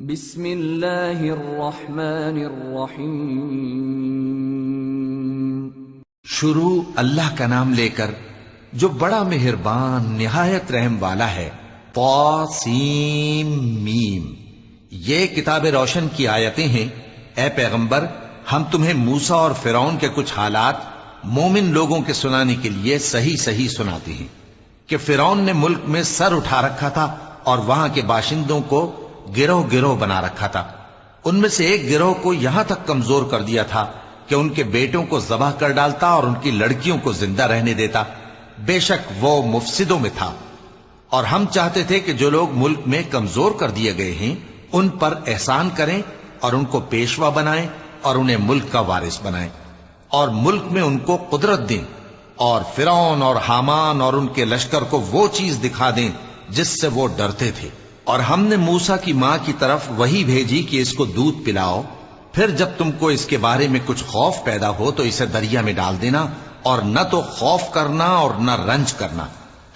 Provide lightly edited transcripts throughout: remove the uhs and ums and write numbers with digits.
بسم اللہ الرحمن الرحیم۔ شروع اللہ کا نام لے کر جو بڑا مہربان نہایت رحم والا ہے۔ طاسیم میم، یہ کتاب روشن کی آیتیں ہیں۔ اے پیغمبر، ہم تمہیں موسیٰ اور فرعون کے کچھ حالات مومن لوگوں کے سنانے کے لیے صحیح صحیح سناتے ہیں کہ فرعون نے ملک میں سر اٹھا رکھا تھا اور وہاں کے باشندوں کو گروہ گروہ بنا رکھا تھا۔ ان میں سے ایک گروہ کو یہاں تک کمزور کر دیا تھا کہ ان کے بیٹوں کو ذبح کر ڈالتا اور ان کی لڑکیوں کو زندہ رہنے دیتا۔ بے شک وہ مفسدوں میں تھا، اور ہم چاہتے تھے کہ جو لوگ ملک میں کمزور کر دیے گئے ہیں ان پر احسان کریں اور ان کو پیشوا بنائیں اور انہیں ملک کا وارث بنائیں، اور ملک میں ان کو قدرت دیں، اور فرعون اور حامان اور ان کے لشکر کو وہ چیز دکھا دیں جس سے وہ ڈرتے تھے۔ اور ہم نے موسیٰ کی ماں کی طرف وحی بھیجی کہ اس کو دودھ پلاؤ، پھر جب تم کو اس کے بارے میں کچھ خوف پیدا ہو تو اسے دریا میں ڈال دینا، اور نہ تو خوف کرنا اور نہ رنج کرنا،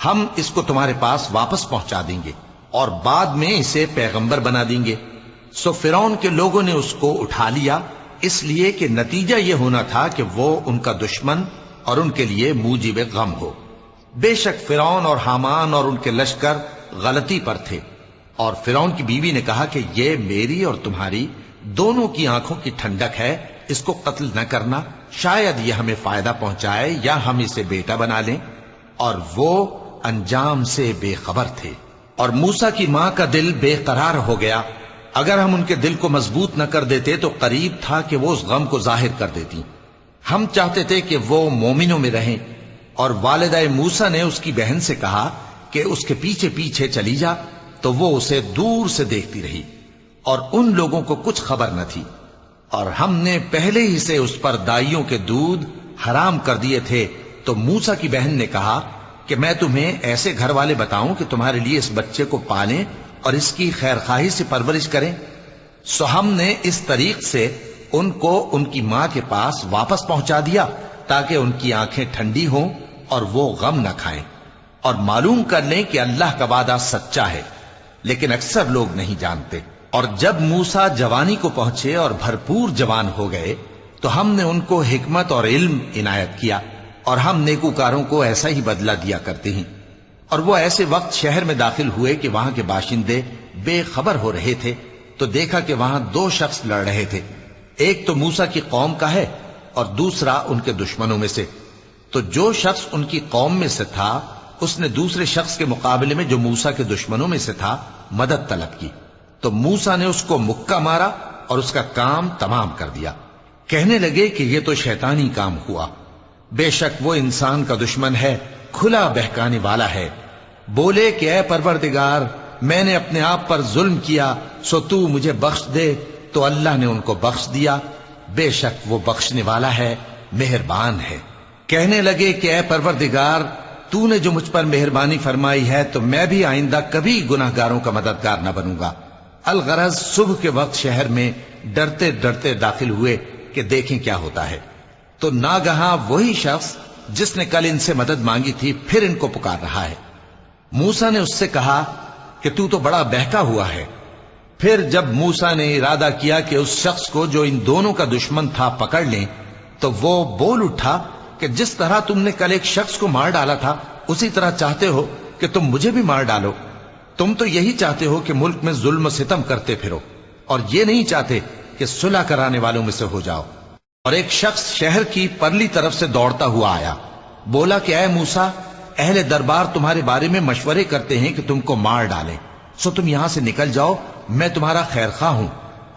ہم اس کو تمہارے پاس واپس پہنچا دیں گے اور بعد میں اسے پیغمبر بنا دیں گے۔ سو فرعون کے لوگوں نے اس کو اٹھا لیا، اس لیے کہ نتیجہ یہ ہونا تھا کہ وہ ان کا دشمن اور ان کے لیے موجب غم ہو۔ بے شک فرعون اور حامان اور ان کے لشکر غلطی پر تھے، اور فرعون کی بیوی نے کہا کہ یہ میری اور تمہاری دونوں کی آنکھوں کی ٹھنڈک ہے، اس کو قتل نہ کرنا، شاید یہ ہمیں فائدہ پہنچائے یا ہم اسے بیٹا بنا لیں۔ اور وہ انجام سے بے خبر تھے۔ اور موسیٰ کی ماں کا دل بے قرار ہو گیا۔ اگر ہم ان کے دل کو مضبوط نہ کر دیتے تو قریب تھا کہ وہ اس غم کو ظاہر کر دیتی۔ ہم چاہتے تھے کہ وہ مومنوں میں رہیں، اور والدہ موسیٰ نے اس کی بہن سے کہا کہ اس کے پیچھے پیچھے چلی جا، تو وہ اسے دور سے دیکھتی رہی، اور ان لوگوں کو کچھ خبر نہ تھی۔ اور ہم نے پہلے ہی سے اس پر دائیوں کے دودھ حرام کر دیے تھے۔ تو موسیٰ کی بہن نے کہا کہ میں تمہیں ایسے گھر والے بتاؤں کہ تمہارے لیے اس بچے کو پالیں اور اس کی خیرخواہی سے پرورش کریں۔ سو ہم نے اس طریق سے ان کو ان کی ماں کے پاس واپس پہنچا دیا تاکہ ان کی آنکھیں ٹھنڈی ہوں اور وہ غم نہ کھائیں، اور معلوم کر لیں کہ اللہ کا وعدہ سچا ہے، لیکن اکثر لوگ نہیں جانتے۔ اور جب موسیٰ جوانی کو پہنچے اور بھرپور جوان ہو گئے تو ہم نے ان کو حکمت اور علم عنایت کیا، اور ہم نیکوکاروں کو ایسا ہی بدلہ دیا کرتے ہیں۔ اور وہ ایسے وقت شہر میں داخل ہوئے کہ وہاں کے باشندے بے خبر ہو رہے تھے، تو دیکھا کہ وہاں دو شخص لڑ رہے تھے، ایک تو موسیٰ کی قوم کا ہے اور دوسرا ان کے دشمنوں میں سے۔ تو جو شخص ان کی قوم میں سے تھا اس نے دوسرے شخص کے مقابلے میں جو موسیٰ کے دشمنوں میں سے تھا مدد طلب کی، تو موسیٰ نے اس کو مکہ مارا اور اس کا کام تمام کر دیا۔ کہنے لگے کہ یہ تو شیطانی کام ہوا، بے شک وہ انسان کا دشمن ہے، کھلا بہکانے والا ہے۔ بولے کہ اے پروردگار، میں نے اپنے آپ پر ظلم کیا، سو تو مجھے بخش دے، تو اللہ نے ان کو بخش دیا، بے شک وہ بخشنے والا ہے، مہربان ہے۔ کہنے لگے کہ اے پروردگار، تو نے جو مجھ پر مہربانی فرمائی ہے تو میں بھی آئندہ کبھی گناہ گاروں کا مددگار نہ بنوں گا۔ الغرض صبح کے وقت شہر میں ڈرتے ڈرتے داخل ہوئے کہ دیکھیں کیا ہوتا ہے، تو ناگہاں وہی شخص جس نے کل ان سے مدد مانگی تھی پھر ان کو پکار رہا ہے۔ موسیٰ نے اس سے کہا کہ تو بڑا بہکا ہوا ہے۔ پھر جب موسیٰ نے ارادہ کیا کہ اس شخص کو جو ان دونوں کا دشمن تھا پکڑ لیں، تو وہ بول اٹھا کہ جس طرح تم نے کل ایک شخص کو مار ڈالا تھا اسی طرح چاہتے ہو کہ تم مجھے بھی مار ڈالو۔ تم تو یہی چاہتے ہو کہ ملک میں ظلم و ستم کرتے پھرو، اور یہ نہیں چاہتے کہ صلح کرانے والوں میں سے ہو جاؤ۔ اور ایک شخص شہر کی پرلی طرف سے دوڑتا ہوا آیا، بولا کہ اے موسیٰ، اہل دربار تمہارے بارے میں مشورے کرتے ہیں کہ تم کو مار ڈالیں، سو تم یہاں سے نکل جاؤ، میں تمہارا خیر خواہ ہوں۔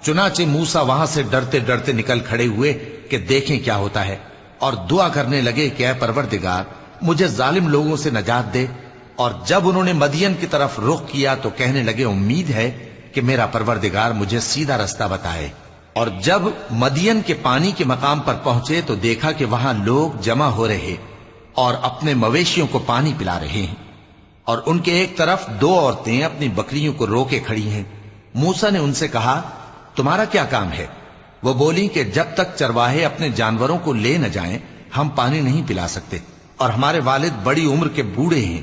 چنانچہ موسیٰ وہاں سے ڈرتے ڈرتے نکل کھڑے ہوئے کہ دیکھیں کیا ہوتا ہے، اور دعا کرنے لگے کہ اے پروردگار، مجھے ظالم لوگوں سے نجات دے۔ اور جب انہوں نے مدین کی طرف رخ کیا تو کہنے لگے امید ہے کہ میرا پروردگار مجھے سیدھا رستہ بتائے۔ اور جب مدین کے پانی کے مقام پر پہنچے تو دیکھا کہ وہاں لوگ جمع ہو رہے اور اپنے مویشیوں کو پانی پلا رہے ہیں، اور ان کے ایک طرف دو عورتیں اپنی بکریوں کو روکے کھڑی ہیں۔ موسیٰ نے ان سے کہا تمہارا کیا کام ہے؟ وہ بولی کہ جب تک چرواہے اپنے جانوروں کو لے نہ جائیں ہم پانی نہیں پلا سکتے، اور ہمارے والد بڑی عمر کے بوڑھے ہیں۔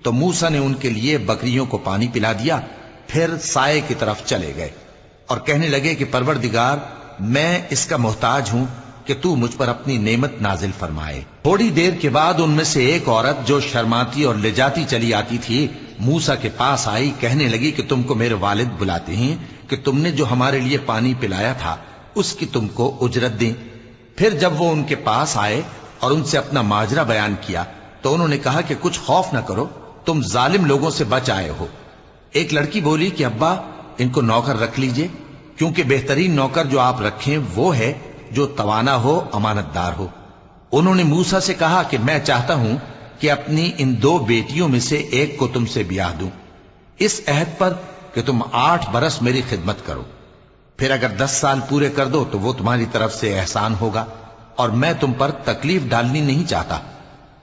تو موسیٰ نے ان کے لیے بکریوں کو پانی پلا دیا، پھر سائے کی طرف چلے گئے۔ اور کہنے لگے کہ پروردگار میں اس کا محتاج ہوں کہ تو مجھ پر اپنی نعمت نازل فرمائے۔ تھوڑی دیر کے بعد ان میں سے ایک عورت جو شرماتی اور لجاتی چلی آتی تھی موسیٰ کے پاس آئی، کہنے لگی کہ تم کو میرے والد بلاتے ہیں کہ تم نے جو ہمارے لیے پانی پلایا تھا اس کی تم کو اجرت دیں۔ پھر جب وہ ان کے پاس آئے اور ان سے اپنا ماجرا بیان کیا تو انہوں نے کہا کہ کچھ خوف نہ کرو، تم ظالم لوگوں سے بچ آئے ہو۔ ایک لڑکی بولی کہ ابا ان کو نوکر رکھ لیجئے، کیونکہ بہترین نوکر جو آپ رکھیں وہ ہے جو توانا ہو، امانت دار ہو۔ انہوں نے موسیٰ سے کہا کہ میں چاہتا ہوں کہ اپنی ان 2 بیٹیوں میں سے ایک کو تم سے بیاہ دوں، اس عہد پر کہ تم 8 برس میری خدمت کرو، پھر اگر 10 سال پورے کر دو تو وہ تمہاری طرف سے احسان ہوگا، اور میں تم پر تکلیف ڈالنی نہیں چاہتا،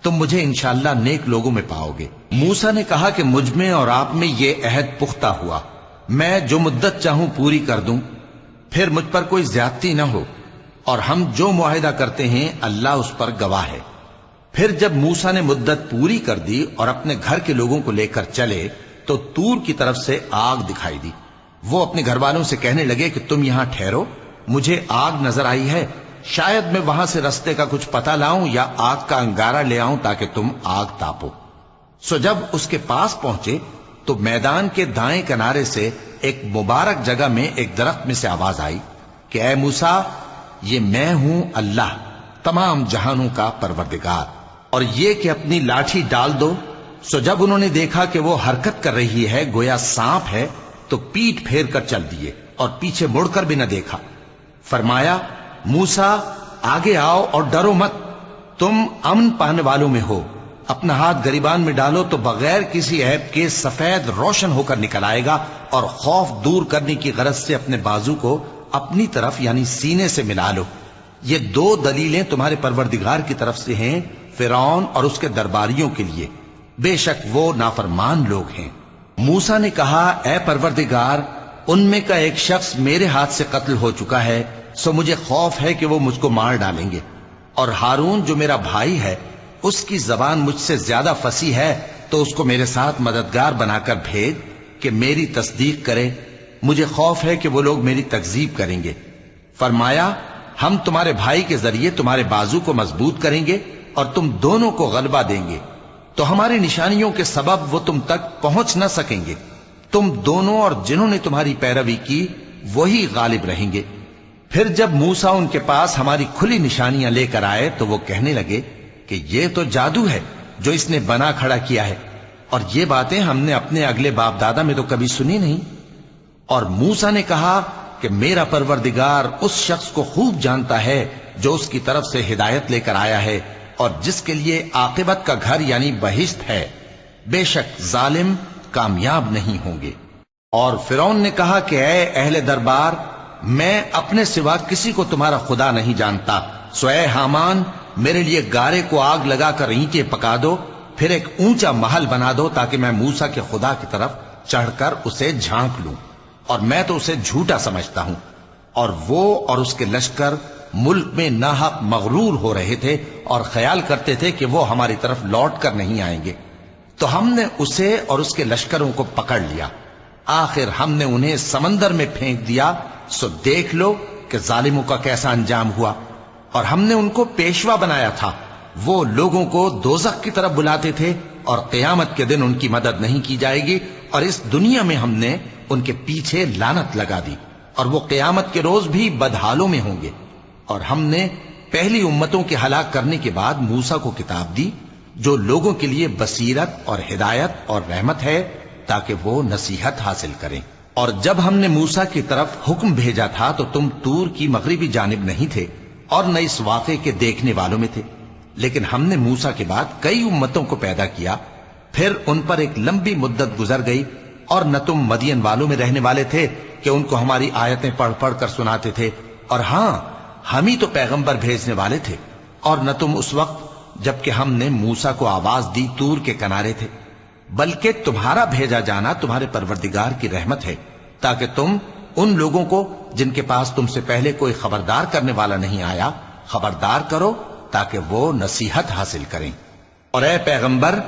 تم مجھے انشاءاللہ نیک لوگوں میں پاؤ گے۔ موسیٰ نے کہا کہ مجھ میں اور آپ میں یہ عہد پختہ ہوا، میں جو مدت چاہوں پوری کر دوں، پھر مجھ پر کوئی زیادتی نہ ہو، اور ہم جو معاہدہ کرتے ہیں اللہ اس پر گواہ ہے۔ پھر جب موسیٰ نے مدت پوری کر دی اور اپنے گھر کے لوگوں کو لے کر چلے تو طور کی طرف سے آگ دکھائی دی۔ وہ اپنے گھر والوں سے کہنے لگے کہ تم یہاں ٹھہرو، مجھے آگ نظر آئی ہے، شاید میں وہاں سے رستے کا کچھ پتہ لاؤں یا آگ کا انگارہ لے آؤں تاکہ تم آگ تاپو۔ سو جب اس کے پاس پہنچے تو میدان کے دائیں کنارے سے ایک مبارک جگہ میں ایک درخت میں سے آواز آئی کہ اے موسیٰ، یہ میں ہوں اللہ، تمام جہانوں کا پروردگار، اور یہ کہ اپنی لاٹھی ڈال دو۔ سو جب انہوں نے دیکھا کہ وہ حرکت کر رہی ہے گویا سانپ ہے تو پیٹ پھیر کر چل دیے اور پیچھے مڑ کر بھی نہ دیکھا۔ فرمایا موسیٰ آگے آؤ اور ڈرو مت، تم امن پانے والوں میں ہو، اپنا ہاتھ گریبان میں ڈالو تو بغیر کسی عیب کے سفید روشن ہو کر نکل آئے گا، اور خوف دور کرنے کی غرض سے اپنے بازو کو اپنی طرف یعنی سینے سے ملا لو۔ یہ 2 دلیلیں تمہارے پروردگار کی طرف سے ہیں فرعون اور اس کے درباریوں کے لیے، بے شک وہ نافرمان لوگ ہیں۔ موسیٰ نے کہا اے پروردگار، ان میں کا ایک شخص میرے ہاتھ سے قتل ہو چکا ہے، سو مجھے خوف ہے کہ وہ مجھ کو مار ڈالیں گے، اور ہارون جو میرا بھائی ہے اس کی زبان مجھ سے زیادہ فصیح ہے، تو اس کو میرے ساتھ مددگار بنا کر بھیج کہ میری تصدیق کرے، مجھے خوف ہے کہ وہ لوگ میری تکذیب کریں گے۔ فرمایا ہم تمہارے بھائی کے ذریعے تمہارے بازو کو مضبوط کریں گے اور تم دونوں کو غلبہ دیں گے، تو ہماری نشانیوں کے سبب وہ تم تک پہنچ نہ سکیں گے، تم دونوں اور جنہوں نے تمہاری پیروی کی وہی غالب رہیں گے۔ پھر جب موسیٰ ان کے پاس ہماری کھلی نشانیاں لے کر آئے تو وہ کہنے لگے کہ یہ تو جادو ہے جو اس نے بنا کھڑا کیا ہے، اور یہ باتیں ہم نے اپنے اگلے باپ دادا میں تو کبھی سنی نہیں۔ اور موسیٰ نے کہا کہ میرا پروردگار اس شخص کو خوب جانتا ہے جو اس کی طرف سے ہدایت لے کر آیا ہے اور جس کے لیے عاقبت کا گھر یعنی بہشت ہے، بے شک ظالم کامیاب نہیں ہوں گے۔ اور فرعون نے کہا کہ اے اہل دربار، میں اپنے سوا کسی کو تمہارا خدا نہیں جانتا، سو اے حامان میرے لیے گارے کو آگ لگا کر اینٹیں پکا دو، پھر ایک اونچا محل بنا دو تاکہ میں موسیٰ کے خدا کی طرف چڑھ کر اسے جھانک لوں، اور میں تو اسے جھوٹا سمجھتا ہوں۔ اور وہ اور اس کے لشکر ملک میں ناحق مغرور ہو رہے تھے اور خیال کرتے تھے کہ وہ ہماری طرف لوٹ کر نہیں آئیں گے، تو ہم نے اسے اور اس کے لشکروں کو پکڑ لیا، آخر ہم نے انہیں سمندر میں پھینک دیا، سو دیکھ لو کہ ظالموں کا کیسا انجام ہوا۔ اور ہم نے ان کو پیشوا بنایا تھا، وہ لوگوں کو دوزخ کی طرف بلاتے تھے، اور قیامت کے دن ان کی مدد نہیں کی جائے گی، اور اس دنیا میں ہم نے ان کے پیچھے لعنت لگا دی، اور وہ قیامت کے روز بھی بدحالوں میں ہوں گے۔ اور ہم نے پہلی امتوں کے ہلاک کرنے کے بعد موسیٰ کو کتاب دی جو لوگوں کے لیے بصیرت اور ہدایت اور رحمت ہے تاکہ وہ نصیحت حاصل کریں۔ اور جب ہم نے موسیٰ کی طرف حکم بھیجا تھا تو تم طور کی مغربی جانب نہیں تھے اور نہ اس واقعے کے دیکھنے والوں میں تھے، لیکن ہم نے موسیٰ کے بعد کئی امتوں کو پیدا کیا، پھر ان پر ایک لمبی مدت گزر گئی، اور نہ تم مدین والوں میں رہنے والے تھے کہ ان کو ہماری آیتیں پڑھ پڑھ کر سناتے تھے، اور ہاں ہم ہی تو پیغمبر بھیجنے والے تھے، اور نہ تم اس وقت جبکہ ہم نے موسیٰ کو آواز دی طور کے کنارے تھے، بلکہ تمہارا بھیجا جانا تمہارے پروردگار کی رحمت ہے تاکہ تم ان لوگوں کو جن کے پاس تم سے پہلے کوئی خبردار کرنے والا نہیں آیا خبردار کرو تاکہ وہ نصیحت حاصل کریں۔ اور اے پیغمبر،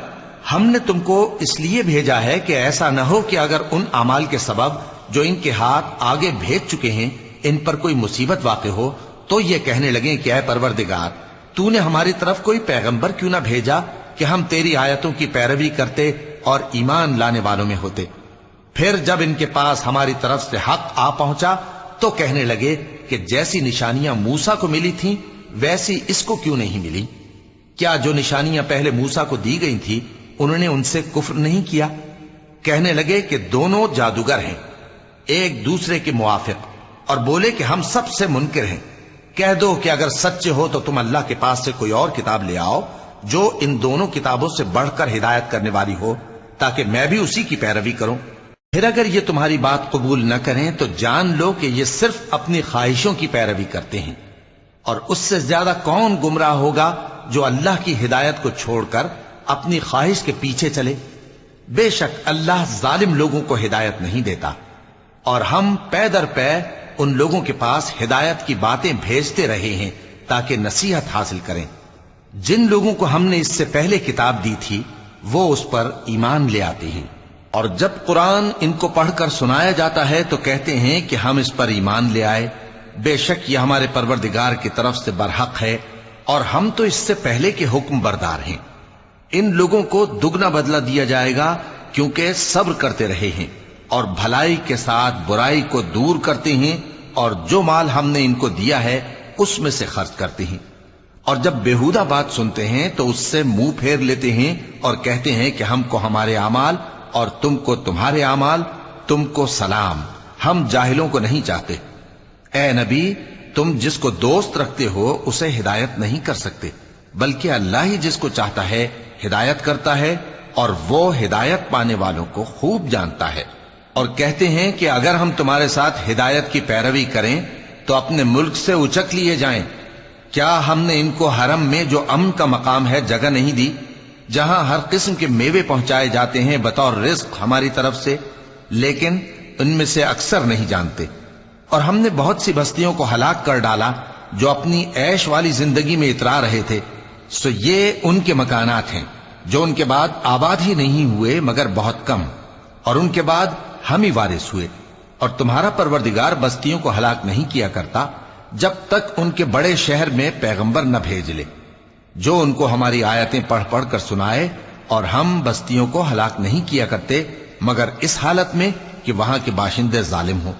ہم نے تم کو اس لیے بھیجا ہے کہ ایسا نہ ہو کہ اگر ان اعمال کے سبب جو ان کے ہاتھ آگے بھیج چکے ہیں ان پر کوئی مصیبت واقع ہو تو یہ کہنے لگیں کہ اے پروردگار تو نے ہماری طرف کوئی پیغمبر کیوں نہ بھیجا کہ ہم تیری آیتوں کی پیروی کرتے اور ایمان لانے والوں میں ہوتے۔ پھر جب ان کے پاس ہماری طرف سے حق آ پہنچا تو کہنے لگے کہ جیسی نشانیاں موسیٰ کو ملی تھیں ویسی اس کو کیوں نہیں ملی؟ کیا جو نشانیاں پہلے موسیٰ کو دی گئی تھی انہوں نے ان سے کفر نہیں کیا؟ کہنے لگے کہ دونوں جادوگر ہیں ایک دوسرے کے موافق، اور بولے کہ ہم سب سے منکر ہیں۔ کہہ دو کہ اگر سچے ہو تو تم اللہ کے پاس سے کوئی اور کتاب لے آؤ جو ان دونوں کتابوں سے بڑھ کر ہدایت کرنے والی ہو تاکہ میں بھی اسی کی پیروی کروں۔ پھر اگر یہ تمہاری بات قبول نہ کریں تو جان لو کہ یہ صرف اپنی خواہشوں کی پیروی کرتے ہیں، اور اس سے زیادہ کون گمراہ ہوگا جو اللہ کی ہدایت کو چھوڑ کر اپنی خواہش کے پیچھے چلے۔ بے شک اللہ ظالم لوگوں کو ہدایت نہیں دیتا، اور ہم پے در پے ان لوگوں کے پاس ہدایت کی باتیں بھیجتے رہے ہیں تاکہ نصیحت حاصل کریں۔ جن لوگوں کو ہم نے اس سے پہلے کتاب دی تھی وہ اس پر ایمان لے آتے ہیں، اور جب قرآن ان کو پڑھ کر سنایا جاتا ہے تو کہتے ہیں کہ ہم اس پر ایمان لے آئے۔ بے شک یہ ہمارے پروردگار کی طرف سے برحق ہے، اور ہم تو اس سے پہلے کے حکم بردار ہیں۔ ان لوگوں کو دگنا بدلہ دیا جائے گا کیونکہ صبر کرتے رہے ہیں اور بھلائی کے ساتھ برائی کو دور کرتے ہیں، اور جو مال ہم نے ان کو دیا ہے اس میں سے خرچ کرتے ہیں، اور جب بیہودہ بات سنتے ہیں تو اس سے منہ پھیر لیتے ہیں اور کہتے ہیں کہ ہم کو ہمارے اعمال اور تم کو تمہارے اعمال، تم کو سلام، ہم جاہلوں کو نہیں چاہتے۔ اے نبی تم جس کو دوست رکھتے ہو اسے ہدایت نہیں کر سکتے، بلکہ اللہ ہی جس کو چاہتا ہے ہدایت کرتا ہے، اور وہ ہدایت پانے والوں کو خوب جانتا ہے۔ اور کہتے ہیں کہ اگر ہم تمہارے ساتھ ہدایت کی پیروی کریں تو اپنے ملک سے اچک لیے جائیں۔ کیا ہم نے ان کو حرم میں جو امن کا مقام ہے جگہ نہیں دی، جہاں ہر قسم کے میوے پہنچائے جاتے ہیں بطور رزق ہماری طرف سے؟ لیکن ان میں سے اکثر نہیں جانتے۔ اور ہم نے بہت سی بستیوں کو ہلاک کر ڈالا جو اپنی عیش والی زندگی میں اترا رہے تھے، سو یہ ان کے مکانات ہیں جو ان کے بعد آباد ہی نہیں ہوئے مگر بہت کم، اور ان کے بعد ہم ہی وارث ہوئے۔ اور تمہارا پروردگار بستیوں کو ہلاک نہیں کیا کرتا جب تک ان کے بڑے شہر میں پیغمبر نہ بھیج لے جو ان کو ہماری آیتیں پڑھ پڑھ کر سنائے، اور ہم بستیوں کو ہلاک نہیں کیا کرتے مگر اس حالت میں کہ وہاں کے باشندے ظالم ہوں۔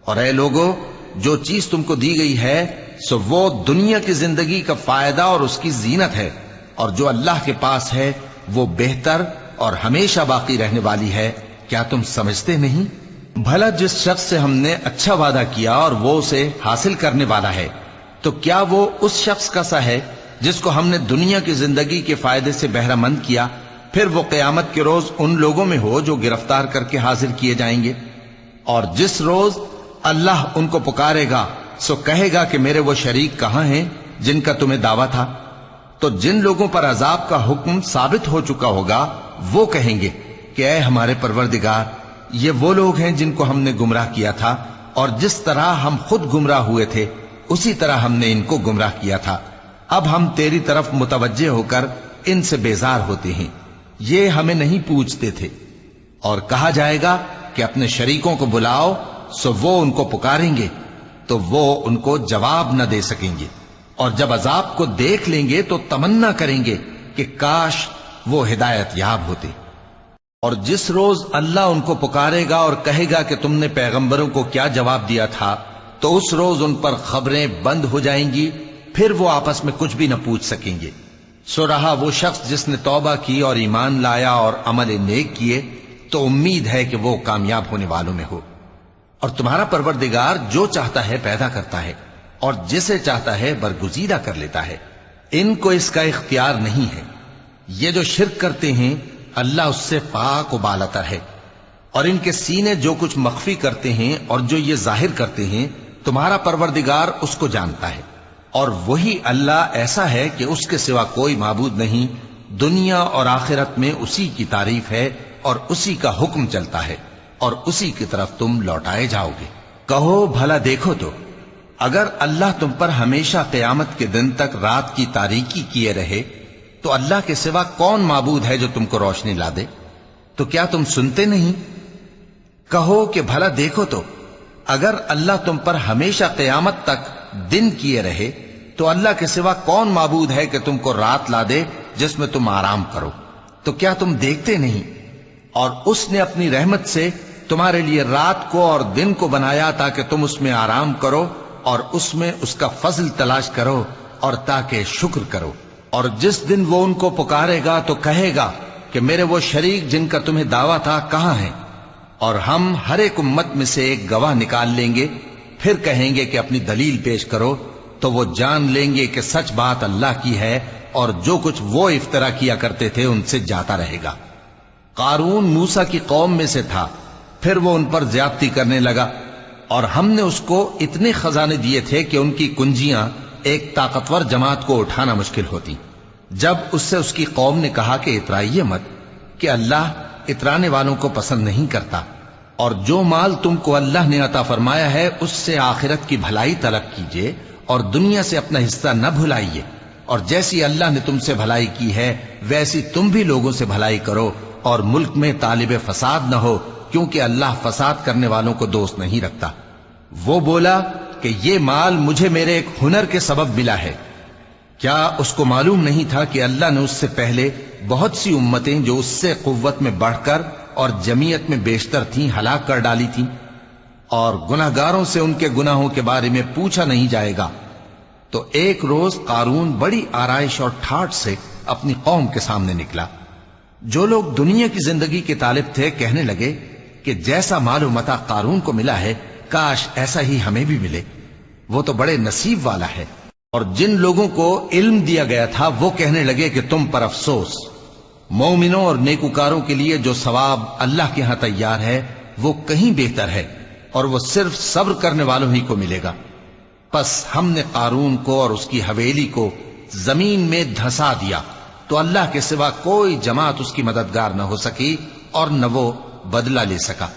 اور اے لوگو، جو چیز تم کو دی گئی ہے سو وہ دنیا کی زندگی کا فائدہ اور اس کی زینت ہے، اور جو اللہ کے پاس ہے وہ بہتر اور ہمیشہ باقی رہنے والی ہے۔ کیا تم سمجھتے نہیں؟ بھلا جس شخص سے ہم نے اچھا وعدہ کیا اور وہ اسے حاصل کرنے والا ہے، تو کیا وہ اس شخص کا سا ہے جس کو ہم نے دنیا کی زندگی کے فائدے سے بہرہ مند کیا، پھر وہ قیامت کے روز ان لوگوں میں ہو جو گرفتار کر کے حاضر کیے جائیں گے؟ اور جس روز اللہ ان کو پکارے گا سو کہے گا کہ میرے وہ شریک کہاں ہیں جن کا تمہیں دعویٰ تھا؟ تو جن لوگوں پر عذاب کا حکم ثابت ہو چکا ہوگا وہ کہیں گے کہ اے ہمارے پروردگار، یہ وہ لوگ ہیں جن کو ہم نے گمراہ کیا تھا، اور جس طرح ہم خود گمراہ ہوئے تھے اسی طرح ہم نے ان کو گمراہ کیا تھا۔ اب ہم تیری طرف متوجہ ہو کر ان سے بیزار ہوتے ہیں، یہ ہمیں نہیں پوچھتے تھے۔ اور کہا جائے گا کہ اپنے شریکوں کو بلاؤ، سو وہ ان کو پکاریں گے تو وہ ان کو جواب نہ دے سکیں گے، اور جب عذاب کو دیکھ لیں گے تو تمنا کریں گے کہ کاش وہ ہدایت یاب ہوتے۔ اور جس روز اللہ ان کو پکارے گا اور کہے گا کہ تم نے پیغمبروں کو کیا جواب دیا تھا، تو اس روز ان پر خبریں بند ہو جائیں گی، پھر وہ آپس میں کچھ بھی نہ پوچھ سکیں گے۔ سو رہا وہ شخص جس نے توبہ کی اور ایمان لایا اور عمل نیک کیے تو امید ہے کہ وہ کامیاب ہونے والوں میں ہو۔ اور تمہارا پروردگار جو چاہتا ہے پیدا کرتا ہے، اور جسے چاہتا ہے برگزیدہ کر لیتا ہے، ان کو اس کا اختیار نہیں ہے۔ یہ جو شرک کرتے ہیں اللہ اس سے پاک و بالاتر ہے، اور ان کے سینے جو کچھ مخفی کرتے ہیں اور جو یہ ظاہر کرتے ہیں تمہارا پروردگار اس کو جانتا ہے۔ اور وہی اللہ ایسا ہے کہ اس کے سوا کوئی معبود نہیں، دنیا اور آخرت میں اسی کی تعریف ہے اور اسی کا حکم چلتا ہے، اور اسی کی طرف تم لوٹائے جاؤ گے۔ کہو بھلا دیکھو تو، اگر اللہ تم پر ہمیشہ قیامت کے دن تک رات کی تاریکی کیے رہے تو اللہ کے سوا کون معبود ہے جو تم کو روشنی لا دے؟ تو کیا تم سنتے نہیں؟ کہو کہ بھلا دیکھو تو اگر اللہ تم پر ہمیشہ قیامت تک دن کیے رہے تو اللہ کے سوا کون معبود ہے کہ تم کو رات لا دے جس میں تم آرام کرو؟ تو کیا تم دیکھتے نہیں؟ اور اس نے اپنی رحمت سے تمہارے لیے رات کو اور دن کو بنایا تاکہ تم اس میں آرام کرو اور اس میں اس کا فضل تلاش کرو اور تاکہ شکر کرو۔ اور جس دن وہ ان کو پکارے گا تو کہے گا کہ میرے وہ شریک جن کا تمہیں دعویٰ تھا کہاں ہیں؟ اور ہم ہر ایک امت میں سے ایک گواہ نکال لیں گے، پھر کہیں گے کہ اپنی دلیل پیش کرو، تو وہ جان لیں گے کہ سچ بات اللہ کی ہے اور جو کچھ وہ افطرا کیا کرتے تھے ان سے جاتا رہے گا۔ قارون موسیٰ کی قوم میں سے تھا، پھر وہ ان پر زیادتی کرنے لگا، اور ہم نے اس کو اتنے خزانے دیے تھے کہ ان کی کنجیاں ایک طاقتور جماعت کو اٹھانا مشکل ہوتی۔ جب اس سے اس کی قوم نے کہا کہ اترائیے مت، کہ اللہ اترانے والوں کو پسند نہیں کرتا، اور جو مال تم کو اللہ نے عطا فرمایا ہے اس سے آخرت کی بھلائی طلب کیجیے اور دنیا سے اپنا حصہ نہ بھلائیے، اور جیسی اللہ نے تم سے بھلائی کی ہے ویسی تم بھی لوگوں سے بھلائی کرو، اور ملک میں طالب فساد نہ ہو، کیونکہ اللہ فساد کرنے والوں کو دوست نہیں رکھتا۔ وہ بولا کہ یہ مال مجھے میرے ایک ہنر کے سبب ملا ہے۔ کیا اس کو معلوم نہیں تھا کہ اللہ نے اس سے پہلے بہت سی امتیں جو اس سے قوت میں بڑھ کر اور جمعیت میں بیشتر تھیں ہلاک کر ڈالی تھیں، اور گناہگاروں سے ان کے گناہوں کے بارے میں پوچھا نہیں جائے گا؟ تو ایک روز قارون بڑی آرائش اور ٹھاٹ سے اپنی قوم کے سامنے نکلا۔ جو لوگ دنیا کی زندگی کے طالب تھے کہنے لگے کہ جیسا مال و متاع قارون کو ملا ہے کاش ایسا ہی ہمیں بھی ملے، وہ تو بڑے نصیب والا ہے۔ اور جن لوگوں کو علم دیا گیا تھا وہ کہنے لگے کہ تم پر افسوس، مومنوں اور نیکوکاروں کے لیے جو ثواب اللہ کے ہاں تیار ہے وہ کہیں بہتر ہے، اور وہ صرف صبر کرنے والوں ہی کو ملے گا۔ پس ہم نے قارون کو اور اس کی حویلی کو زمین میں دھسا دیا، تو اللہ کے سوا کوئی جماعت اس کی مددگار نہ ہو سکی اور نہ وہ بدلہ لے سکا۔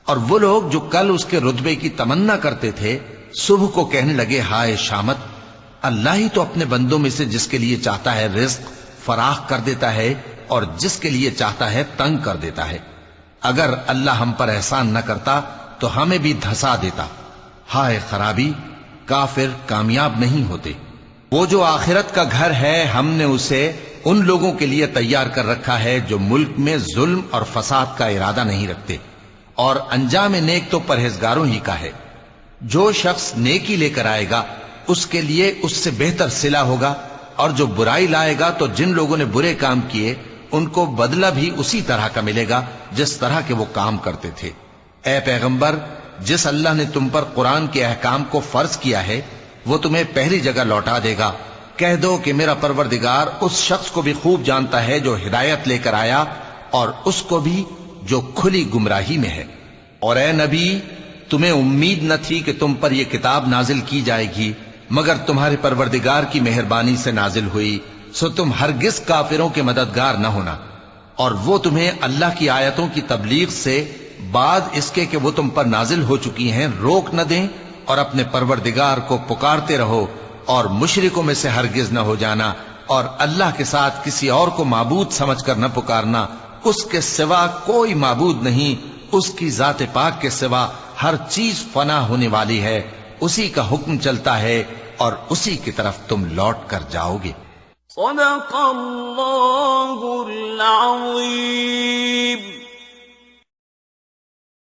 اور وہ لوگ جو کل اس کے رتبے کی تمنا کرتے تھے صبح کو کہنے لگے ہائے شامت، اللہ ہی تو اپنے بندوں میں سے جس کے لیے چاہتا ہے رزق فراخ کر دیتا ہے اور جس کے لیے چاہتا ہے تنگ کر دیتا ہے۔ اگر اللہ ہم پر احسان نہ کرتا تو ہمیں بھی دھسا دیتا۔ ہائے خرابی، کافر کامیاب نہیں ہوتے۔ وہ جو آخرت کا گھر ہے ہم نے اسے ان لوگوں کے لیے تیار کر رکھا ہے جو ملک میں ظلم اور فساد کا ارادہ نہیں رکھتے، اور انجام نیک تو پرہیزگاروں ہی کا ہے۔ جو شخص نیکی لے کر آئے گا اس کے لیے اس سے بہتر صلہ ہوگا، اور جو برائی لائے گا تو جن لوگوں نے برے کام کیے ان کو بدلہ بھی اسی طرح کا ملے گا جس طرح کے وہ کام کرتے تھے۔ اے پیغمبر، جس اللہ نے تم پر قرآن کے احکام کو فرض کیا ہے وہ تمہیں پہلی جگہ لوٹا دے گا۔ کہہ دو کہ میرا پروردگار اس شخص کو بھی خوب جانتا ہے جو ہدایت لے کر آیا، اور اس کو بھی جو کھلی گمراہی میں ہے۔ اور اے نبی، تمہیں امید نہ تھی کہ تم پر یہ کتاب نازل کی جائے گی، مگر تمہارے پروردگار کی مہربانی سے نازل ہوئی، سو تم ہرگز کافروں کے مددگار نہ ہونا، اور وہ تمہیں اللہ کی آیتوں کی تبلیغ سے بعد اس کے کہ وہ تم پر نازل ہو چکی ہیں روک نہ دیں، اور اپنے پروردگار کو پکارتے رہو، اور مشرکوں میں سے ہرگز نہ ہو جانا، اور اللہ کے ساتھ کسی اور کو معبود سمجھ کر نہ پکارنا۔ اس کے سوا کوئی معبود نہیں، اس کی ذات پاک کے سوا ہر چیز فنا ہونے والی ہے، اسی کا حکم چلتا ہے اور اسی کی طرف تم لوٹ کر جاؤ گے۔ صدق اللہ العظیم۔